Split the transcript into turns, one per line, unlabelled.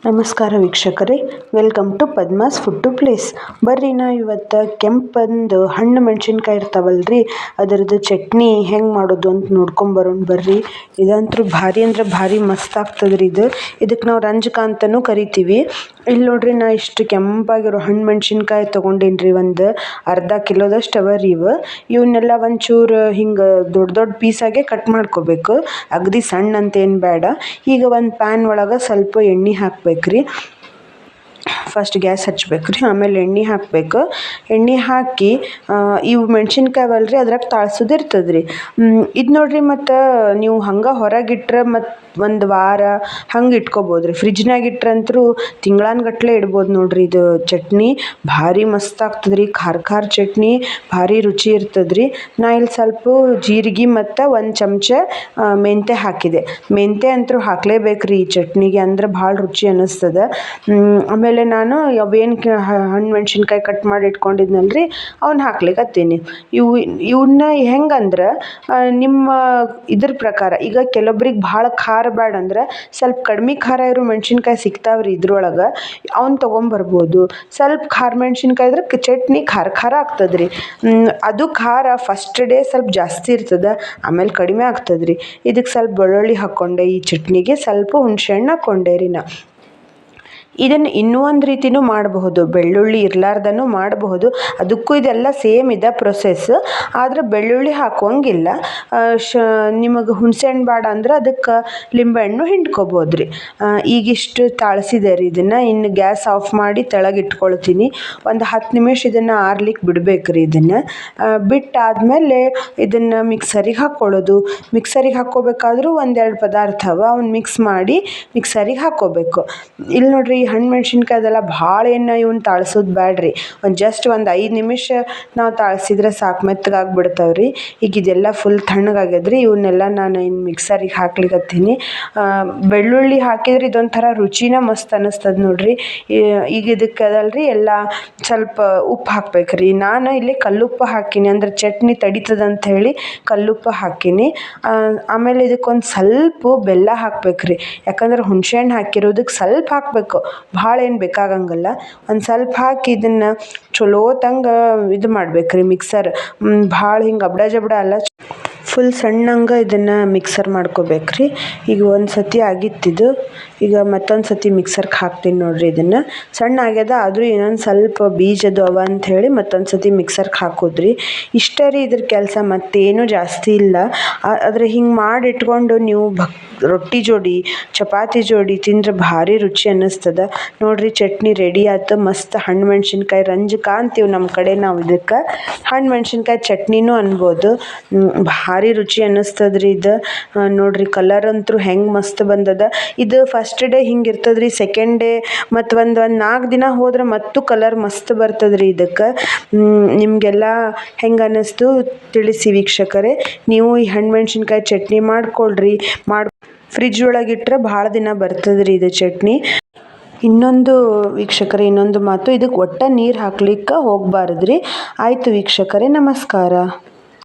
ನಮಸ್ಕಾರ ವೀಕ್ಷಕರೇ, welcome to Padma's food to place. ಬರ್ರಿ ನಾ ಇವತ್ತು ಕೆಂಪಂದು ಹಣ್ಣು ಮೆಣಸಿನ್ಕಾಯಿ ಇರ್ತಾವಲ್ರಿ, ಅದರದ್ದು ಚಟ್ನಿ ಹೆಂಗೆ ಮಾಡೋದು ಅಂತ ನೋಡ್ಕೊಂಬರೋಣ ಬರ್ರಿ. ಇದಂತೂ ಭಾರಿ ಅಂದ್ರೆ ಭಾರಿ ಮಸ್ತ್ ಆಗ್ತದ್ರಿ. ಇದಕ್ಕೆ ನಾವು ರಂಜಕ ಅಂತಲೂ ಕರಿತೀವಿ. ಇಲ್ಲಿ ನೋಡ್ರಿ, ನಾ ಇಷ್ಟು ಕೆಂಪಾಗಿರೋ ಹಣ್ಣು ಮೆಣಸಿನ್ಕಾಯಿ ತೊಗೊಂಡೇನ್ರಿ. ಒಂದು ಅರ್ಧ ಕಿಲೋದಷ್ಟು ಅವರಿ ಇವನ್ನೆಲ್ಲ ಒಂಚೂರು ಹಿಂಗೆ ದೊಡ್ಡ ದೊಡ್ಡ ಪೀಸಾಗೆ ಕಟ್ ಮಾಡ್ಕೋಬೇಕು. ಅಗದಿ ಸಣ್ಣ ಅಂತೇನು ಬೇಡ. ಈಗ ಒಂದು ಪ್ಯಾನ್ ಒಳಗೆ ಸ್ವಲ್ಪ ಎಣ್ಣೆ ಹಾಕ್ಬೇಕ್ರಿ. ಫಸ್ಟ್ ಗ್ಯಾಸ್ ಹಚ್ಬೇಕ್ರಿ, ಆಮೇಲೆ ಎಣ್ಣೆ ಹಾಕಬೇಕು. ಎಣ್ಣೆ ಹಾಕಿ ಇವು ಮೆಣಸಿನ್ಕಾಯವಲ್ರಿ ಅದ್ರಾಗ ತಾಳ್ಸೋದಿರ್ತದ್ರಿ. ಇದು ನೋಡ್ರಿ, ಮತ್ತು ನೀವು ಹಂಗೆ ಹೊರಗಿಟ್ರೆ ಮತ್ತು ಒಂದು ವಾರ ಹಂಗೆ ಇಟ್ಕೋಬೋದ್ರಿ. ಫ್ರಿಜ್ನಾಗ ಇಟ್ರಂತರೂ ತಿಂಗಳಾನ್ಗಟ್ಲೆ ಇಡ್ಬೋದು ನೋಡ್ರಿ. ಇದು ಚಟ್ನಿ ಭಾರಿ ಮಸ್ತ್ ಆಗ್ತದ್ರಿ. ಖಾರ ಖಾರ ಚಟ್ನಿ ಭಾರಿ ರುಚಿ ಇರ್ತದ್ರಿ. ನಾ ಇಲ್ಲಿ ಸ್ವಲ್ಪ ಜೀರಿಗೆ ಮತ್ತು ಒಂದು ಚಮಚ ಮೆಂತ್ಯ ಹಾಕಿದೆ. ಮೆಂತ್ಯ ಅಂತೂ ಹಾಕಲೇಬೇಕ್ರಿ ಈ ಚಟ್ನಿಗೆ, ಅಂದ್ರೆ ಭಾಳ ರುಚಿ ಅನ್ನಿಸ್ತದೆ. ಆಮೇಲೆ ನಾನು ಅವೇನು ಹಣ್ಣು ಮೆಣಸಿನ್ಕಾಯಿ ಕಟ್ ಮಾಡಿ ಇಟ್ಕೊಂಡಿದ್ನಲ್ರಿ ಅವನ್ನ ಹಾಕ್ಲಿಕ್ಕತ್ತೀನಿ. ಇವನ್ನ ಹೆಂಗಂದ್ರೆ ನಿಮ್ಮ ಇದ್ರ ಪ್ರಕಾರ, ಈಗ ಕೆಲವೊಬ್ರಿಗೆ ಭಾಳ ಖಾರ ಬೇಡ ಅಂದ್ರೆ ಸ್ವಲ್ಪ ಕಡಿಮೆ ಖಾರ ಇರೋ ಮೆಣಸಿನ್ಕಾಯಿ ಸಿಗ್ತಾವ್ರಿ ಇದ್ರೊಳಗೆ, ಅವ್ನು ತೊಗೊಂಬರ್ಬೋದು. ಸ್ವಲ್ಪ ಖಾರ ಮೆಣಸಿನ್ಕಾಯಿ ಇದ್ರೆ ಚಟ್ನಿ ಖಾರ ಖಾರ ಆಗ್ತದ್ರಿ. ಅದು ಖಾರ ಫಸ್ಟ್ ಡೇ ಸ್ವಲ್ಪ ಜಾಸ್ತಿ ಇರ್ತದೆ, ಆಮೇಲೆ ಕಡಿಮೆ ಆಗ್ತದ್ರಿ. ಇದಕ್ಕೆ ಸ್ವಲ್ಪ ಬೆಳ್ಳುಳ್ಳಿ ಹಾಕ್ಕೊಂಡೆ, ಈ ಚಟ್ನಿಗೆ ಸ್ವಲ್ಪ ಹುಣಸೆ ಹಣ್ಣು ಹಾಕ್ಕೊಂಡೆ ರೀ ನಾ. ಇದನ್ನು ಇನ್ನೂ ಒಂದು ರೀತಿನೂ ಮಾಡಬಹುದು, ಬೆಳ್ಳುಳ್ಳಿ ಇರಲಾರ್ದನೂ ಮಾಡಬಹುದು. ಅದಕ್ಕೂ ಇದೆಲ್ಲ ಸೇಮ್ ಇದೆ ಪ್ರೊಸೆಸ್, ಆದರೆ ಬೆಳ್ಳುಳ್ಳಿ ಹಾಕೋಂಗಿಲ್ಲ. ನಿಮಗೆ ಹುಣಸೆಹಣ್ಣು ಬೇಡ ಅಂದ್ರೆ ಅದಕ್ಕೆ ಲಿಂಬೆಹಣ್ಣು ಹಿಂಡ್ಕೊಬೋದ್ರಿ. ಈಗಿಷ್ಟು ತಾಳಿಸಿದೆ ರೀ ಇದನ್ನು. ಇನ್ನು ಗ್ಯಾಸ್ ಆಫ್ ಮಾಡಿ ತೆಳಗೆ ಇಟ್ಕೊಳ್ತೀನಿ. ಒಂದು 10 ನಿಮಿಷ ಇದನ್ನು ಆರ್ಲಿಕ್ಕೆ ಬಿಡ್ಬೇಕ್ರಿ. ಇದನ್ನು ಬಿಟ್ಟಾದಮೇಲೆ ಇದನ್ನು ಮಿಕ್ಸರಿಗೆ ಹಾಕ್ಕೊಳ್ಳೋದು. ಮಿಕ್ಸರಿಗೆ ಹಾಕ್ಕೋಬೇಕಾದ್ರೂ ಒಂದೆರಡು ಪದಾರ್ಥ ಅವನ್ನ ಮಿಕ್ಸ್ ಮಾಡಿ ಮಿಕ್ಸರಿಗೆ ಹಾಕ್ಕೋಬೇಕು. ಇಲ್ಲಿ ನೋಡ್ರಿ, ಹಣ್ಣು ಮೆಣಸಿನ್ಕಾಯ್ದೆಲ್ಲ ಭಾಳ ಏನು ಇವನ್ನ ತಾಳ್ಸೋದು ಬ್ಯಾಡ್ರಿ. ಜಸ್ಟ್ ಒಂದು 5 ನಿಮಿಷ ನಾವು ತಾಳ್ಸಿದ್ರೆ ಸಾಕು, ಮೆತ್ತಗಾಗ್ಬಿಡ್ತಾವ್ರಿ. ಈಗ ಇದೆಲ್ಲ ಫುಲ್ ತಣ್ಣಗಾಗ್ಯದ್ರಿ. ಇವನ್ನೆಲ್ಲ ನಾನು ಇನ್ನು ಮಿಕ್ಸರಿಗೆ ಹಾಕ್ಲಿಕ್ಕತ್ತೀನಿ. ಬೆಳ್ಳುಳ್ಳಿ ಹಾಕಿದ್ರೆ ಇದೊಂಥರ ರುಚಿನ ಮಸ್ತ್ ಅನ್ನಿಸ್ತದೆ ನೋಡ್ರಿ. ಈಗ ಇದಕ್ಕೆ ಅದಲ್ರಿ ಎಲ್ಲ ಸ್ವಲ್ಪ ಉಪ್ಪು ಹಾಕ್ಬೇಕ್ರಿ. ನಾನು ಇಲ್ಲಿ ಕಲ್ಲುಪ್ಪು ಹಾಕೀನಿ, ಅಂದ್ರೆ ಚಟ್ನಿ ತಡಿತದಂತ ಹೇಳಿ ಕಲ್ಲುಪ್ಪು ಹಾಕೀನಿ. ಆಮೇಲೆ ಇದಕ್ಕೊಂದು ಸ್ವಲ್ಪ ಬೆಲ್ಲ ಹಾಕ್ಬೇಕ್ರಿ. ಯಾಕಂದ್ರೆ ಹುಣಸೆಹಣ್ಣು ಹಾಕಿರೋದಕ್ಕೆ ಸ್ವಲ್ಪ ಹಾಕಬೇಕು, ಭಾಳ ಏನು ಬೇಕಾಗಂಗಿಲ್ಲ. ಒಂದು ಸ್ವಲ್ಪ ಹಾಕಿ ಇದನ್ನು ಚಲೋತಂಗೆ ಇದು ಮಾಡ್ಬೇಕ್ರಿ. ಮಿಕ್ಸರ್ ಭಾಳ ಹಿಂಗೆ ಅಬ್ಡ ಜಬ್ಡ ಅಲ್ಲ, ಫುಲ್ ಸಣ್ಣಂಗೆ ಇದನ್ನು ಮಿಕ್ಸರ್ ಮಾಡ್ಕೋಬೇಕ್ರಿ. ಈಗ ಒಂದು ಸತಿ ಆಗಿತ್ತಿದು, ಈಗ ಮತ್ತೊಂದು ಸತಿ ಮಿಕ್ಸರ್ಗೆ ಹಾಕ್ತೀನಿ ನೋಡ್ರಿ. ಇದನ್ನು ಸಣ್ಣ ಆಗ್ಯದ, ಆದರೂ ಇನ್ನೊಂದು ಸ್ವಲ್ಪ ಬೀಜದ್ದು ಅವ ಅಂಥೇಳಿ ಮತ್ತೊಂದು ಸತಿ ಮಿಕ್ಸರ್ಗೆ ಹಾಕೋದ್ರಿ. ಇಷ್ಟೇ ರೀ ಇದ್ರ ಕೆಲಸ, ಮತ್ತೇನೂ ಜಾಸ್ತಿ ಇಲ್ಲ. ಆದರೆ ಹಿಂಗೆ ಮಾಡಿ ಇಟ್ಕೊಂಡು ನೀವು ರೊಟ್ಟಿ ಜೋಡಿ ಚಪಾತಿ ಜೋಡಿ ತಿಂದ್ರೆ ಭಾರಿ ರುಚಿ ಅನ್ನಿಸ್ತದೆ ನೋಡ್ರಿ. ಚಟ್ನಿ ರೆಡಿ ಆಯ್ತು. ಮಸ್ತ್ ಹಣ್ಣು ಮೆಣಸಿನ್ಕಾಯಿ ರಂಜಕ ಅಂತೀವಿ ನಮ್ಮ ಕಡೆ ನಾವು. ಇದಕ್ಕೆ ಹಣ್ಣು ಮೆಣಸಿನ್ಕಾಯಿ ಚಟ್ನಿನೂ ಅನ್ಬೋದು. ಭಾರಿ ರುಚಿ ಅನ್ನಿಸ್ತದ್ರಿ ಇದು. ನೋಡ್ರಿ, ಕಲರ್ ಅಂತೂ ಹೆಂಗೆ ಮಸ್ತ್ ಬಂದದ. ಇದು ಫಸ್ಟ್ ಡೇ ಹಿಂಗೆ ಇರ್ತದ್ರಿ, ಸೆಕೆಂಡ್ ಡೇ ಮತ್ತು ಒಂದು 4 ದಿನ ಹೋದ್ರೆ ಮತ್ತು ಕಲರ್ ಮಸ್ತ್ ಬರ್ತದ್ರಿ. ಇದಕ್ಕೆ ನಿಮಗೆಲ್ಲ ಹೆಂಗೆ ಅನ್ನಿಸ್ತು ತಿಳಿಸಿ ವೀಕ್ಷಕರೇ. ನೀವು ಈ ಹಣ್ಣು ಮೆಣಸಿನ್ಕಾಯಿ ಚಟ್ನಿ ಮಾಡ್ಕೊಳ್ರಿ. ಫ್ರಿಜ್ ಒಳಗಿಟ್ರೆ ಭಾಳ ದಿನ ಬರ್ತದ್ರಿ ಇದು ಚಟ್ನಿ. ಇನ್ನೊಂದು ವೀಕ್ಷಕರೇ, ಇನ್ನೊಂದು ಮಾತು, ಇದಕ್ಕೆ ಒಟ್ಟ ನೀರು ಹಾಕ್ಲಿಕ್ಕೆ ಹೋಗಬಾರ್ದ್ರಿ. ಆಯಿತು ವೀಕ್ಷಕರೇ, ನಮಸ್ಕಾರ.